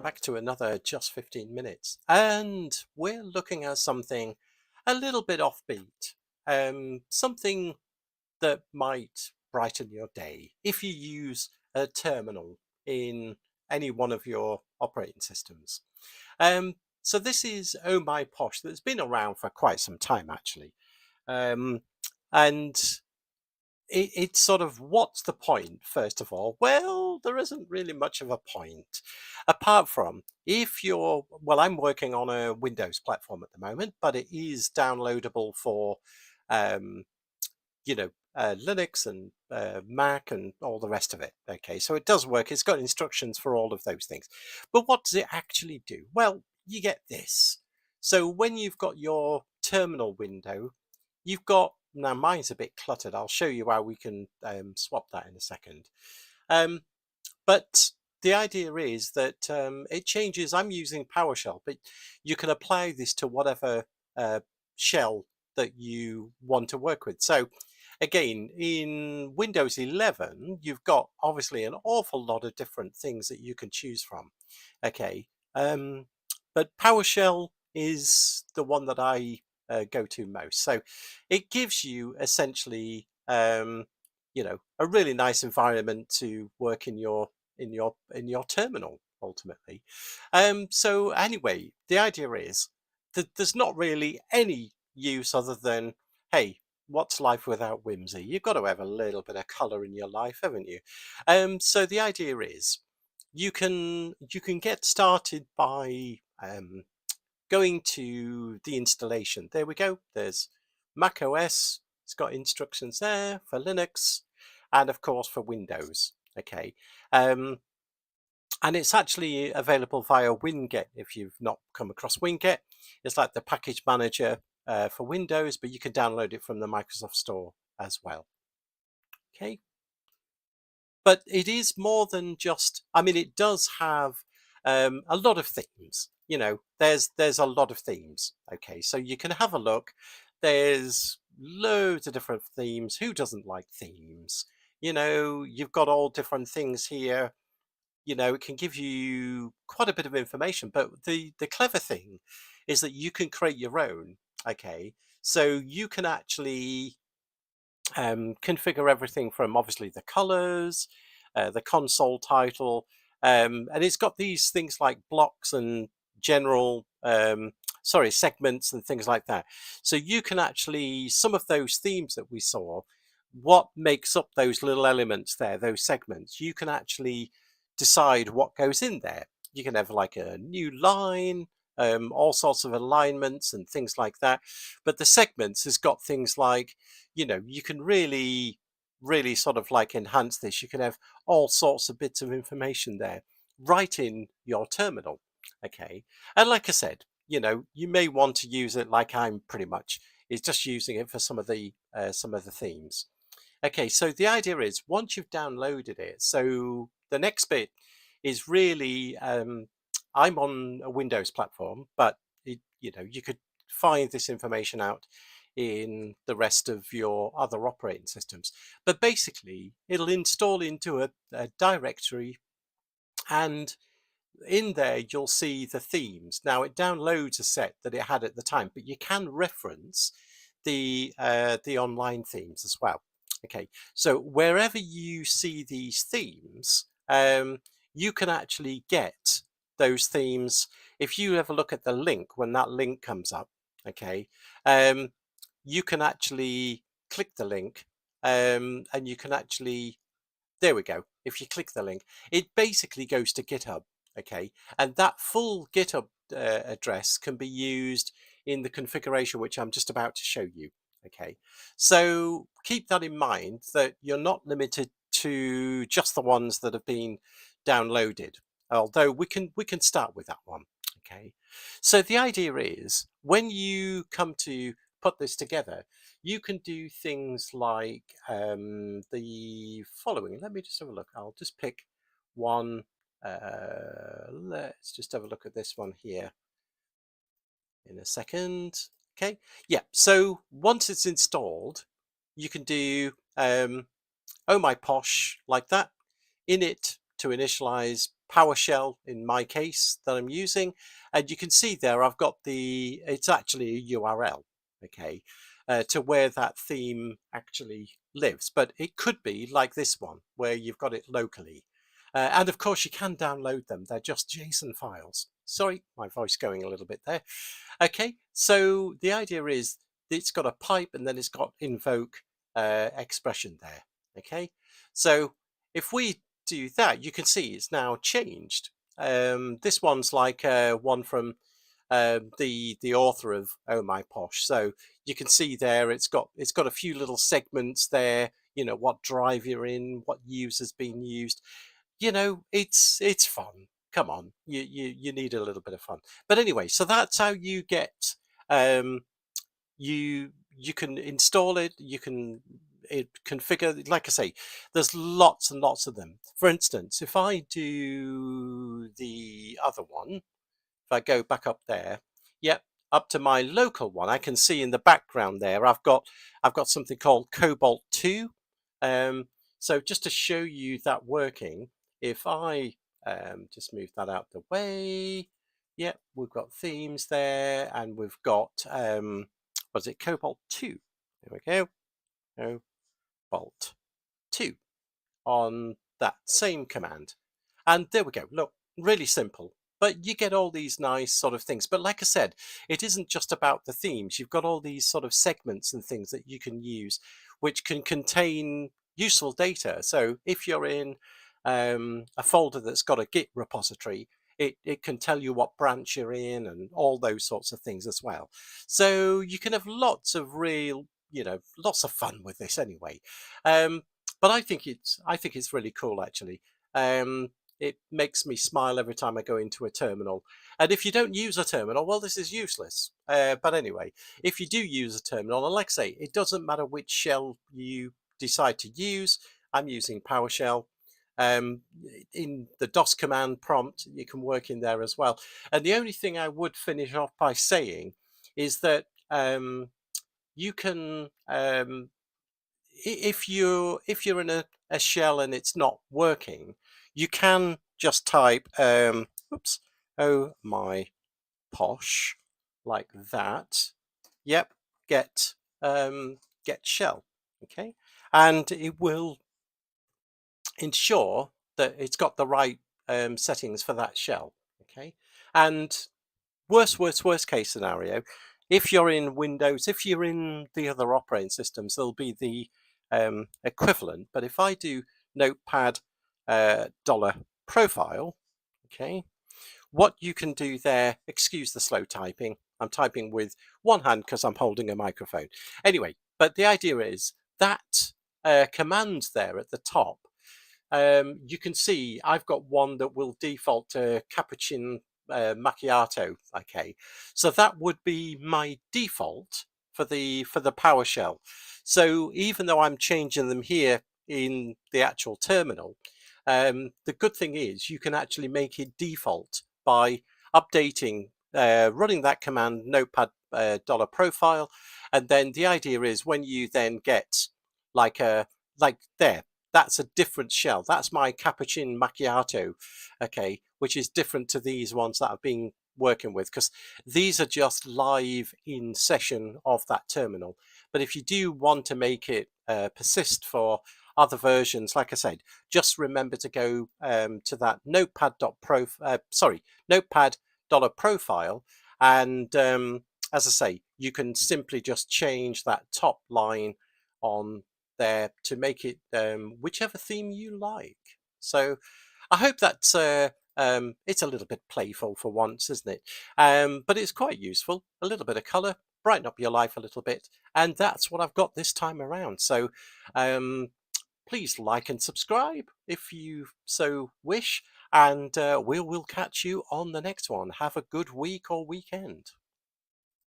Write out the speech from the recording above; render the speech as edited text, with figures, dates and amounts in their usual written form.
welcome back to another Just 15 Minutes. And we're looking at something a little bit offbeat, something that might brighten your day if you use a terminal in any one of your operating systems. So this is oh-my-posh that's been around for quite some time, actually. Um, and it's sort of, what's the point, first of all? Well, there isn't really much of a point, apart from if you're, well, I'm working on a Windows platform at the moment, but it is downloadable for, um, Linux and Mac and all the rest of it. Okay, so it does work. It's got instructions for all of those things. But what does it actually do? Well, you get this. So when you've got your terminal window, you've got, now mine's a bit cluttered. I'll show you how we can swap that in a second. Um, but the idea is that it changes. I'm using PowerShell, but you can apply this to whatever shell that you want to work with. So again, in Windows 11, you've got obviously an awful lot of different things that you can choose from. Okay, but PowerShell is the one that I go to most. So it gives you essentially, a really nice environment to work in your terminal ultimately. So anyway, the idea is that there's not really any use other than, hey, what's life without whimsy? You've got to have a little bit of color in your life, haven't you? So the idea is you can get started by going to the installation. There we go. There's Mac OS. It's got instructions there for Linux, and of course for Windows. Okay. And it's actually available via Winget if you've not come across Winget. It's like the package manager for Windows, but you can download it from the Microsoft Store as well. Okay. But it is more than just, I mean, it does have a lot of themes. There's a lot of themes. Okay, so you can have a look. There's loads of different themes. Who doesn't like themes? You've got all different things here. It can give you quite a bit of information, but the clever thing is that you can create your own. Okay, so you can actually configure everything from obviously the colors, the console title, and it's got these things like blocks and general segments and things like that. So you can actually, some of those themes that we saw, what makes up those little elements there, those segments, you can actually decide what goes in there. You can have like a new line, all sorts of alignments and things like that. But the segments has got things like, you can really, really sort of like enhance this. You can have all sorts of bits of information there right in your terminal. Okay. And like I said, you may want to use it like I'm pretty much, is just using it for some of the themes. Okay, so the idea is once you've downloaded it, so the next bit is really, I'm on a Windows platform, but you could find this information out in the rest of your other operating systems. But basically, it'll install into a directory, and in there you'll see the themes. Now it downloads a set that it had at the time, but you can reference the online themes as well. Okay, so wherever you see these themes, you can actually get those themes. If you have a look at the link, when that link comes up, okay, you can actually click the link, and you can actually, there we go. If you click the link, it basically goes to GitHub. Okay, and that full GitHub address can be used in the configuration which I'm just about to show you. Okay, so keep that in mind, that you're not limited to just the ones that have been downloaded, although we can start with that one. Okay, so the idea is when you come to put this together, you can do things like the following. Let me just have a look. I'll just pick one. Let's just have a look at this one here in a second. Okay, yeah, so once it's installed, you can do oh-my-posh like that, init to initialize PowerShell in my case that I'm using, and you can see there I've got it's actually a URL, okay, to where that theme actually lives, but it could be like this one where you've got it locally. And of course you can download them, they're just JSON files. Sorry, my voice going a little bit there. Okay, so the idea is it's got a pipe and then it's got invoke expression there. Okay, so if we do that, you can see it's now changed. This one's like one from the author of oh-my-posh. So you can see there it's got a few little segments there. You know, what drive you're in, what user's been used. You know, it's fun. Come on, you need a little bit of fun. But anyway, so that's how you get you can install it, you can configure, like I say, there's lots and lots of them. For instance, if I do the other one, if I go back up there, yep, up to my local one, I can see in the background there I've got something called Cobalt 2. So just to show you that working, if I just move that out the way, yep, we've got themes there, and we've got was it Cobalt 2? There we go, Cobalt 2 on that same command. And there we go. Look, really simple. But you get all these nice sort of things. But like I said, it isn't just about the themes. You've got all these sort of segments and things that you can use, which can contain useful data. So if you're in a folder that's got a Git repository, it can tell you what branch you're in and all those sorts of things as well. So you can have lots of real, lots of fun with this anyway. But I think it's really cool actually. It makes me smile every time I go into a terminal. And if you don't use a terminal, well, this is useless. But anyway, if you do use a terminal, and like I say, it doesn't matter which shell you decide to use. I'm using PowerShell. In the DOS command prompt, you can work in there as well. And the only thing I would finish off by saying is that you can if you're in a shell and it's not working, you can just type oops, oh my posh, like that. Yep, get shell, okay, and it will ensure that it's got the right settings for that shell, okay. And worst case scenario, if you're in Windows, if you're in the other operating systems, there'll be the equivalent. But if I do notepad dollar $profile, okay, what you can do there, excuse the slow typing, I'm typing with one hand because I'm holding a microphone. Anyway, but the idea is that command there at the top, you can see I've got one that will default to cappuccino macchiato. Okay, so that would be my default for the PowerShell. So even though I'm changing them here in the actual terminal, the good thing is you can actually make it default by updating, running that command notepad dollar $profile, and then the idea is when you then get like there, that's a different shell. That's my cappuccino macchiato, okay, which is different to these ones that I've been working with, because these are just live in session of that terminal. But if you do want to make it persist for other versions, like I said, just remember to go to that notepad dollar $profile, and as I say, you can simply just change that top line on there to make it whichever theme you like. So I hope that's it's a little bit playful for once, isn't it? But it's quite useful. A little bit of colour, brighten up your life a little bit, and that's what I've got this time around. So please like and subscribe if you so wish, and we'll catch you on the next one. Have a good week or weekend.